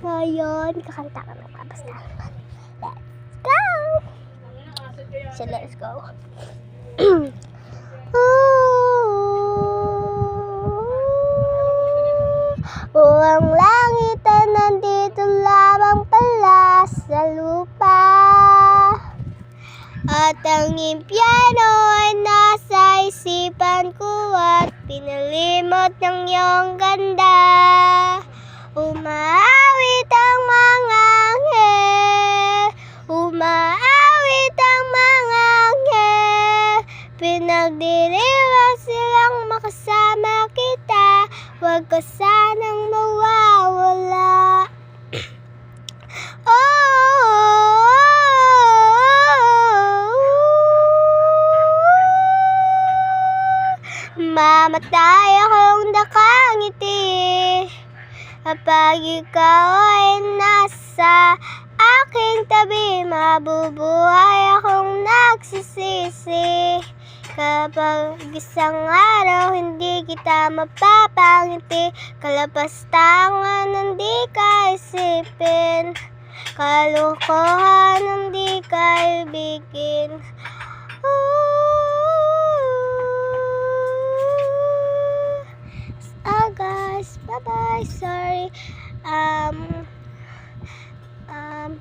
Ngayon, kakanta ka ng papastahan. Let's go! So, let's go. Ang langit ay nandito lamang pala sa lupa, at ang impyerno ay nasa isipan ko at pinalimot ng iyong ganda. Umaawit ang mga anghel, umaawit ang mga anghel, pinagdiriwang silang makasama kita, huwag ka sanang mawawala. Mamatay akong nakangiti kapag ikaw ay nasa aking tabi. Mabubuhay akong nagsisisi kapag isang araw hindi kita mapapangiti. Kalapastangan hindi ka isipin, kalokohan hindi ka ibigin. Guys, bye-bye. Sorry.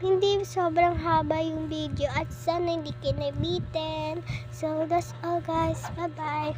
Hindi sobrang haba yung video at sana hindi kinabitin. So, that's all guys. Bye-bye.